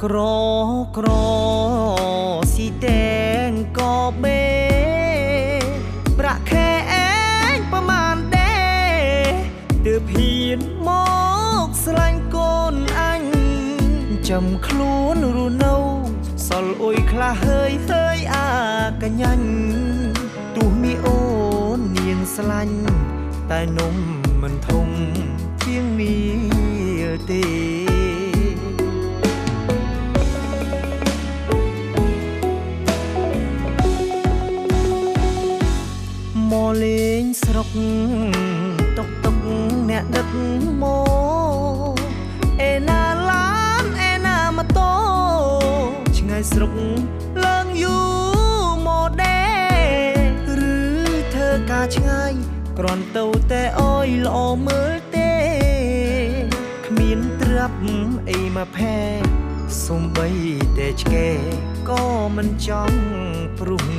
ក្រក្រស៊ីតែងក៏បេប្រាក់ខែឯងប្រមាណដែរទើបហ៊ានមកស្លាញ់កូនអញចាំខ្លួនរស់នៅសល់អុយខ្លះហើយហើយអាកញ្ញាញ់ទោះមានអូននាងស្លាញ់តែនំមិនធំជាងនេះទេមកលេងស្រុកតុកអ្នកដឹកមកអេណាឡានអេណាម៉ូតូឆ្ងាយស្រុកឡើងយូរមកដែរឬធ្វើការឆ្ងាយគ្រាន់ទៅតែអើយល្អមើលទេគ្មានត្រាប់អីមកផែសំបីតែឆ្កែក៏មិនចង់ព្រុស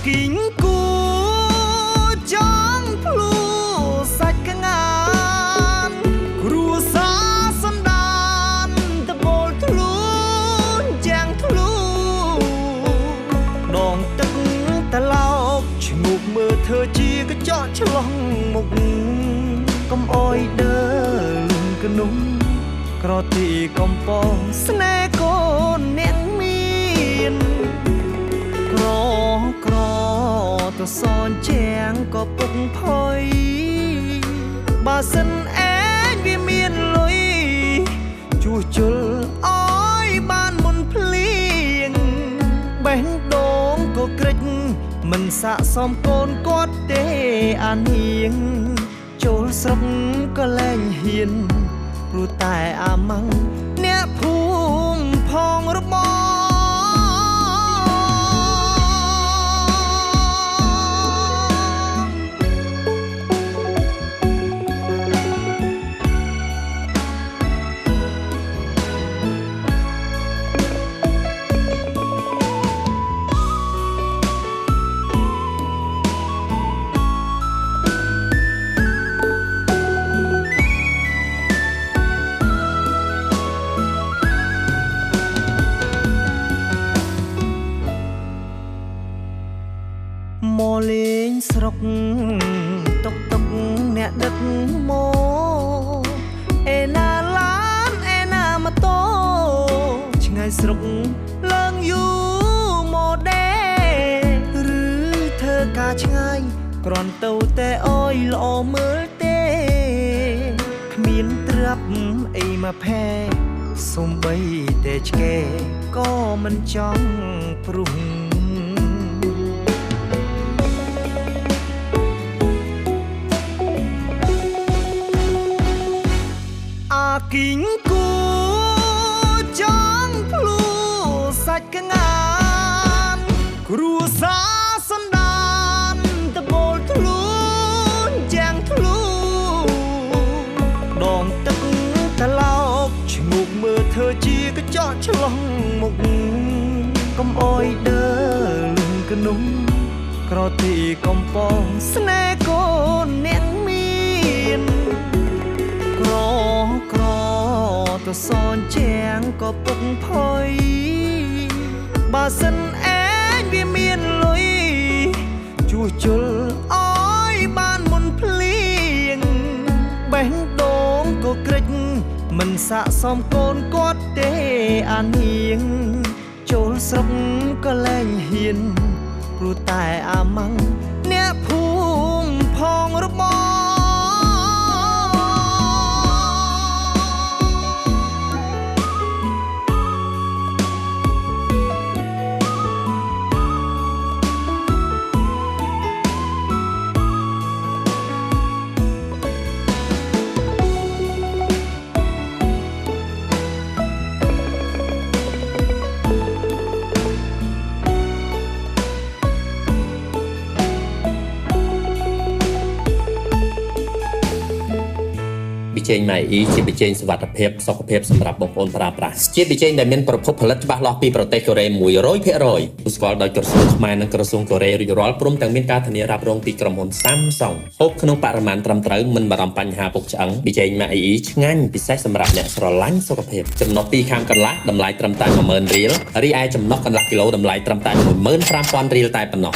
គីងគូចង់ភ្លូសាច់ក្ងានគ្រួសារសំដានតបលធ្លូនចាំងធ្លូដងទឹកតឡោកឈ្ងោកមើលធ្វើជាកញ្ចក់ឆ្លងមុខកុំអោយដើរលំកនុំក្រទីកំពងស្នេហ៍កូនអ្នកមានក្រទៅសនជាងក៏ពុកផុយបើសិនឯងវាមានលុយជួសជុលអើយបានមុនភ្លៀងបេះដូងក៏ក្រិចមិនស័កសមកូនគាត់ទេអានាងចូលស្រុកក៏លែងហ៊ានព្រោះតែអាម៉ាំងអ្នកភូមិផងរបស់មកលេងស្រុកតុកអ្នកដឹកមកអេណាឡានអេណាម៉ូតូឆ្ងាយស្រុកឡើងយូរមកដែរឬធ្វើការឆ្ងាយគ្រាន់ទៅតែអើយល្អមើលទេគ្មានត្រាប់អីមកផែសំបីតែឆ្កែក៏មិនចង់ព្រុសគីងគូចង់ភ្លូសាច់ក្ងានគ្រួសារសំដានតបលធ្លូនចាំងធ្លូដងទឹកតឡោកឈ្ងោកមើលធ្វើជាកញ្ចក់ឆ្លងមុខកុំអោយដើរលំកនុំក្រទីកំពងស្នេហ៍កូនអ្នកមានក្រទៅសនជាងក៏ពុកផុយបើសិនឯងវាមានលុយជួសជុលអើយបានមុនភ្លៀងបេះដូងក៏ក្រិចមិនស័កសមកូនគាត់ទេអានាងចូលស្រុកក៏លែងហ៊ានព្រោះតែអាម៉ាំងអ្នកភូមិផងរបស់ ចេងម៉ៃអ៊ីជាប៊ីចេងសុវត្ថិភាពសុខភាពសម្រាប់បងប្អូនប្រើប្រាស់ជាប៊ីចេងដែលមានប្រភពផលិតច្បាស់លាស់ពីប្រទេសកូរ៉េ 100% ស្គាល់ដោយក្រសួងខ្មែរនិងក្រសួងកូរ៉េរួចរាល់ព្រមទាំងមានការធានារ៉ាប់រងពីក្រុមហ៊ុន Samsung ហូបក្នុងបរិមាណត្រឹមត្រូវមិនបារម្ភបញ្ហាពុកឆ្អឹងប៊ីចេងម៉ៃអ៊ីឆ្ងាញ់ពិសេសសម្រាប់អ្នកស្រឡាញ់សុខភាពចំណុះ2ខាំកន្លះតម្លៃត្រឹមតែ 10000 រៀលរីឯចំណុះកន្លះគីឡូតម្លៃត្រឹមតែ 15000 រៀលតែប៉ុណ្ណោះ